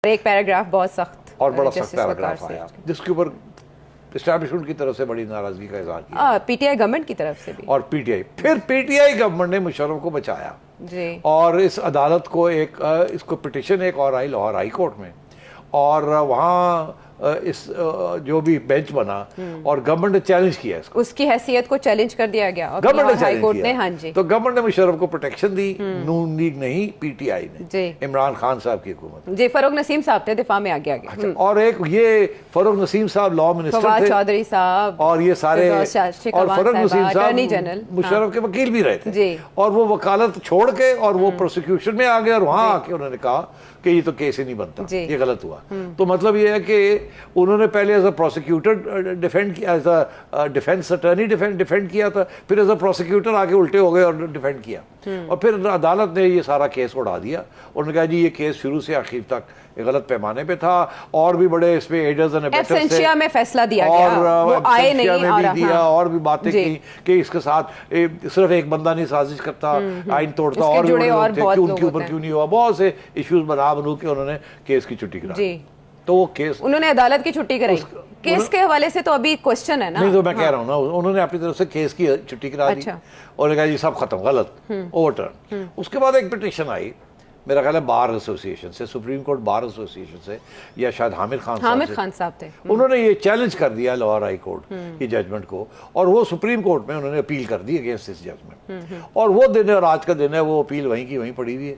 एक पैराग्राफ बहुत सख्त और बड़ा सख्त पैराग्राफ आया जिसके ऊपर एस्टैब्लिशमेंट की तरफ से बड़ी नाराजगी का इजहार किया, पीटीआई गवर्नमेंट की तरफ से भी, और पीटीआई, फिर पीटीआई गवर्नमेंट ने मुशर्रफ को बचाया जी। और इस अदालत को इसको पिटिशन एक और आई लाहौर हाई कोर्ट में, और वहाँ इस जो भी बेंच बना और गवर्नमेंट ने चैलेंज किया इसको, उसकी हैसियत को चैलेंज कर दिया गया और गवर्नमेंट ने हाई कोर्ट ने, किया। हाँ जी, तो गवर्नमेंट ने मुशर्रफ को प्रोटेक्शन दी, नून लीग नहीं पीटीआई ने, जी, इमरान खान साहब की हुकूमत जी। फरोग नसीम साहब थे दिफा में आगे आगे। अच्छा, और एक ये फरोग नसीम साहब लॉ मिनिस्टर थे, चौधरी साहब और ये सारे, और फरोग नसीम साहब जनरल मुशर्रफ के वकील भी रहे थे, और वो वकालत छोड़ के और वो प्रोसिक्यूशन में आ गए, और वहां आके उन्होंने कहा कि ये तो केस ही नहीं बनता, ये गलत हुआ। तो मतलब ये है कि उन्होंने पहले एज अ प्रोसिक्यूटर डिफेंड किया, as a defence attorney defend किया था, फिर एज अ प्रोसिक्यूटर आगे उल्टे हो गए और डिफेंड किया, और फिर अदालत ने ये सारा केस उड़ा दिया। उन्होंने कहा जी ये केस शुरू से आखिर तक गलत पैमाने पे था, और भी बड़े इसमें एडर्स एंड अबेटर्स थे, एब्सेंशिया में फैसला दिया गया, वो आए नहीं, और भी दिया, और भी बातें की कि इसके साथ सिर्फ एक बंदा नहीं साजिश करता, आइन तोड़ता, और भी उनके ऊपर क्यों नहीं हुआ, बहुत से इश्यूज बना बनू के उन्होंने केस की छुट्टी करा दी। तो वो केस उन्होंने अदालत की छुट्टी कराई, केस के हवाले से तो अभी क्वेश्चन है ना। नहीं, तो मैं कह रहा हूँ ना, उन्होंने अपनी तरफ से केस की छुट्टी करा दी, और कहा जी सब खत्म, गलत, ओवरटर्न। उसके बाद एक पिटीशन आई, मेरा ख्याल है बार एसोसिएशन से, सुप्रीम कोर्ट बार एसोसिएशन से, या शायद हामिद खान साहब थे, उन्होंने ये चैलेंज कर दिया लाहौर हाई कोर्ट की जजमेंट को, और वो सुप्रीम कोर्ट में उन्होंने अपील कर दी अगेंस्ट दिस जजमेंट, और वो दिन है और आज का दिन है, वो अपील वहीं की वहीं पड़ी हुई है,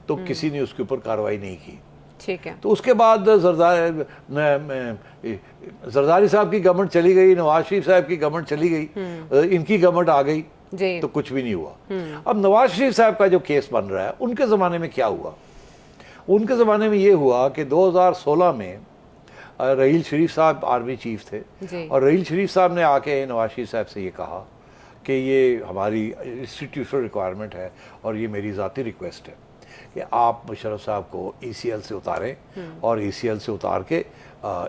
तो किसी ने उसके ऊपर कार्रवाई नहीं की। ठीक है। तो उसके बाद जरदारी साहब की गवर्नमेंट चली गई, नवाज शरीफ साहब की गवर्नमेंट चली गई, इनकी गवर्नमेंट आ गई, तो कुछ भी नहीं हुआ। अब नवाज शरीफ साहब का जो केस बन रहा है, उनके ज़माने में क्या हुआ? उनके ज़माने में ये हुआ कि 2016 में रहील शरीफ साहब आर्मी चीफ थे, और रहील शरीफ साहब ने आके नवाज शरीफ साहब से ये कहा कि ये हमारी इंस्टीट्यूशनल रिक्वायरमेंट है, और ये मेरी ज़ाती रिक्वेस्ट है कि आप मुशर्रफ साहब को ECL से उतारें, और ECL से उतार के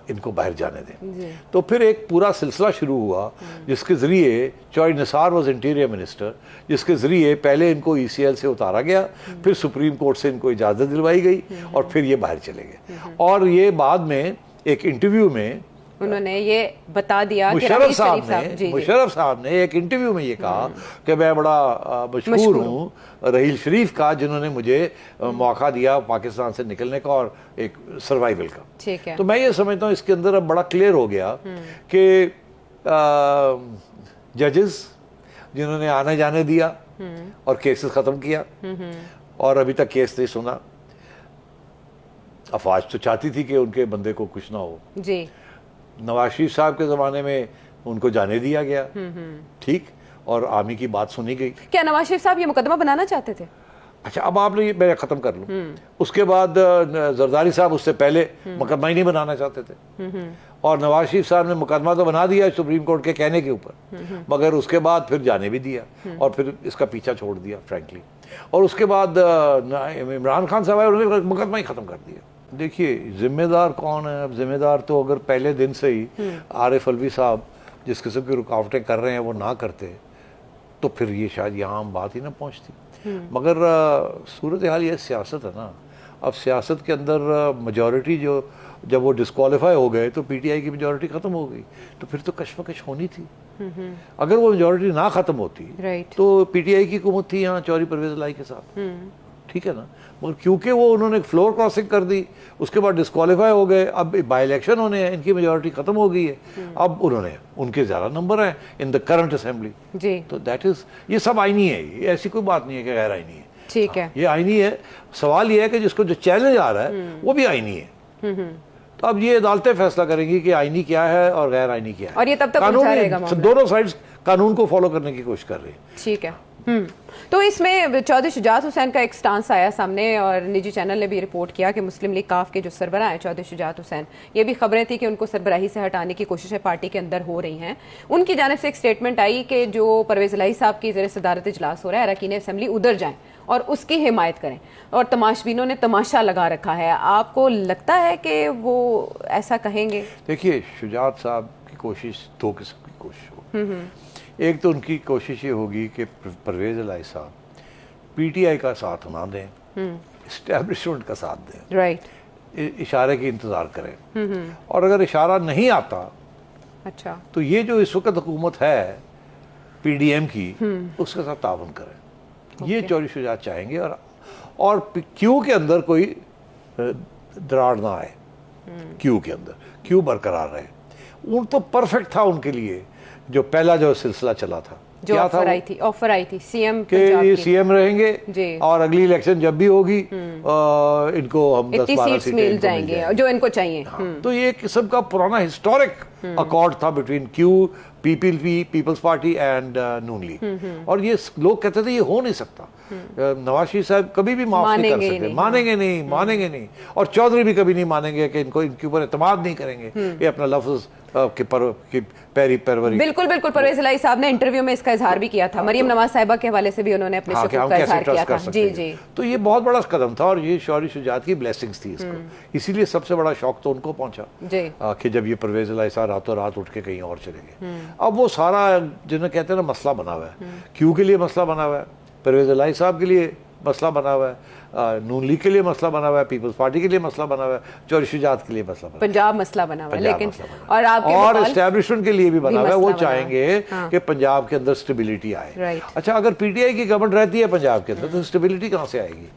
इनको बाहर जाने दें। तो फिर एक पूरा सिलसिला शुरू हुआ, जिसके ज़रिए Chaudhry Nisar was interior minister, जिसके ज़रिए पहले इनको ECL से उतारा गया, फिर सुप्रीम कोर्ट से इनको इजाज़त दिलवाई गई, और फिर ये बाहर चले गए। और ये बाद में एक इंटरव्यू में उन्होंने ये बता दिया, मुशर्रफ साहब ने एक इंटरव्यू में ये कहा कि मैं बड़ा मशहूर हूँ रहील शरीफ का, जिन्होंने मुझे मौका दिया पाकिस्तान से निकलने का और एक सर्वाइवल का। ठीक है। तो मैं ये समझता हूँ इसके अंदर अब बड़ा क्लियर हो गया कि जजेस जिन्होंने आने जाने दिया और केसेस ख़त्म किया, और अभी तक केस नहीं सुना। अफवाज तो चाहती थी कि उनके बंदे को कुछ ना हो जी। नवाज शरीफ साहब के ज़माने में उनको जाने दिया गया, ठीक, और आर्मी की बात सुनी गई। क्या नवाज शरीफ साहब ये मुकदमा बनाना चाहते थे? अच्छा, अब आपने ये मैं ख़त्म कर लूँ। उसके बाद जरदारी साहब उससे पहले मुकदमा ही नहीं बनाना चाहते थे, और नवाज शरीफ साहब ने मुकदमा तो बना दिया सुप्रीम कोर्ट के कहने के ऊपर, मगर उसके बाद फिर जाने भी दिया, और फिर इसका पीछा छोड़ दिया फ्रैंकली। और उसके बाद इमरान खान साहब आए, उन्होंने मुकदमा ही ख़त्म कर दिया। देखिए जिम्मेदार कौन है? अब जिम्मेदार तो अगर पहले दिन से ही आरिफ अलवी साहब जिस किस्म की रुकावटें कर रहे हैं वो ना करते, तो फिर ये शायद यहाँ हम बात ही ना पहुँचती। मगर सूरत हाल ये सियासत है ना, अब सियासत के अंदर मेजॉरिटी जो, जब वो डिस्क्वालीफाई हो गए तो PTI की मेजॉरिटी ख़त्म हो गई, तो फिर तो कशमकश होनी थी। अगर वो मेजॉरिटी ना ख़त्म होती तो PTI की हुकूमत थी यहाँ चौधरी परवेज़ इलाही के साथ, ठीक है ना। मगर क्योंकि वो उन्होंने फ्लोर क्रॉसिंग कर दी, उसके बाद डिस्क्वालीफाई हो गए, अब बाई इलेक्शन होने हैं, इनकी मेजॉरिटी खत्म हो गई है, अब उनके ज़्यादा नंबर हैं इन द करंट असेंबली जी। तो दैट इज़, ये सब आईनी है, ये ऐसी कोई बात नहीं है कि गैर आईनी है। ठीक है, ये आईनी है। सवाल ये है कि जिसको जो चैलेंज आ रहा है वो भी आईनी है। तो अब ये अदालतें फैसला करेंगी कि आईनी क्या है और गैर आईनी क्या है, और ये तब तक दोनों साइड्स कानून को फॉलो करने की कोशिश कर रही है। ठीक है। तो इसमें चौधरी शुजात हुसैन का एक स्टांस आया सामने, और निजी चैनल ने भी रिपोर्ट किया कि मुस्लिम लीग काफ के जो सरबराह हैं चौधरी शुजात हुसैन, ये भी खबरें थी कि उनको सरबराही से हटाने की कोशिशें पार्टी के अंदर हो रही हैं। उनकी जानिब से एक स्टेटमेंट आई कि जो परवेज़ इलाही साहब की ज़ेर सदारत इजलास हो रहा है, अरकान असेंबली उधर जाएं और उसकी हिमायत करें, और तमाशबीनों ने तमाशा लगा रखा है। आपको लगता है कि वो ऐसा कहेंगे? देखिए, शुजात साहब की कोशिश दो किस्म की कोशिश हो। एक तो उनकी कोशिश ये होगी कि परवेज़ इलाही साहब PTI का साथ ना दें, इस्टेब्लिशमेंट का साथ दें, राइट, इशारे की इंतज़ार करें। और अगर इशारा नहीं आता अच्छा, तो ये जो इस वक्त हुकूमत है PDM की, उसके साथ ताउन करें। ये चौधरी शुजात चाहेंगे। और क्यू के अंदर कोई दरार ना आए, क्यू के अंदर क्यू बरकरार रहे। उन तो परफेक्ट था उनके लिए जो पहला जो सिलसिला चला था, जो क्या था ऑफर आई थी सीएम कि ये सीएम रहेंगे जी। और अगली इलेक्शन जब भी होगी इनको हम 10-12 सीट्स मिल जाएंगे जो इनको चाहिए। तो ये एक किस्म का पुराना हिस्टोरिक अकॉर्ड था बिटवीन क्यू, पीपल्स पार्टी एंड नून लीग। और ये लोग कहते थे ये हो नहीं सकता, नवाज शरीफ साहब कभी भी माफ नहीं कर सकते, मानेंगे नहीं। और चौधरी भी कभी नहीं मानेंगे कि इनको इनके ऊपर एतमाद नहीं करेंगे, ये अपना लफ्ज की पैरी परवरी। बिल्कुल बिल्कुल, परवेज इलाही साहब ने इंटरव्यू में इसका इजहार भी किया था, मरियम नवाज साहिबा के हवाले से भी उन्होंने अपने शुक्र का इजहार किया था। जी जी, तो ये बहुत बड़ा कदम था और ये चौधरी शुजात की ब्लेसिंग्स थी इसको, इसीलिए सबसे बड़ा शौक तो उनको पहुंचा कि जब ये परवेज इलाही साहब रातों रात उठ के कहीं और चले गए। अब वो सारा जिन्हें कहते हैं ना मसला बना हुआ है, क्यू के लिए मसला बना हुआ है, परवेज इलाही साहब के लिए मसला बना हुआ है, नून लीग के लिए मसला बना हुआ है, पीपल्स पार्टी के लिए मसला बना हुआ है, चौधरी शुजात के लिए मसला बना, पंजाब मसला बना हुआ है, लेकिन और एस्टेब्लिशमेंट के लिए भी बना हुआ है। वो चाहेंगे कि पंजाब के अंदर स्टेबिलिटी आए। अच्छा, अगर पीटीआई की गवर्नमेंट रहती है पंजाब के अंदर तो स्टेबिलिटी कहाँ से आएगी?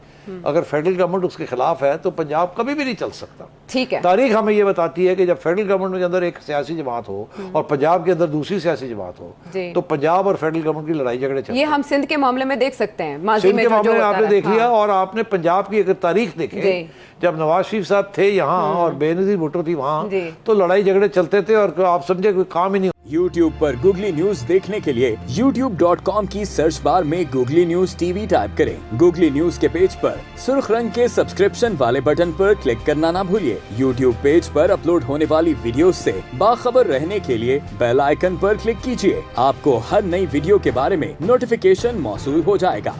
अगर फेडरल गवर्नमेंट उसके खिलाफ है तो पंजाब कभी भी नहीं चल सकता। ठीक है, तारीख हमें ये बताती है कि जब फेडरल गवर्नमेंट के अंदर एक सियासी जमात हो और पंजाब के अंदर दूसरी सियासी जमात हो तो पंजाब और फेडरल गवर्नमेंट की लड़ाई झगड़े चलते हैं। ये हम सिंध के मामले में देख सकते हैं, माजी सिंध में के मामले में जो आपने देख लिया। और आपने पंजाब की अगर तारीख देखे, जब नवाज शरीफ साहब थे यहाँ और बेनजीर भुट्टो थी वहाँ, तो लड़ाई झगड़े चलते थे और आप समझे कोई काम ही नहीं। YouTube पर गूगली न्यूज देखने के लिए youtube.com की सर्च बार में गूगली न्यूज टीवी टाइप करें। गूगली न्यूज के पेज पर सुर्ख रंग के सब्सक्रिप्शन वाले बटन पर क्लिक करना ना भूलिए। YouTube पेज पर अपलोड होने वाली वीडियोस से बाखबर रहने के लिए बेल आइकन पर क्लिक कीजिए। आपको हर नई वीडियो के बारे में नोटिफिकेशन मौसूल हो जाएगा।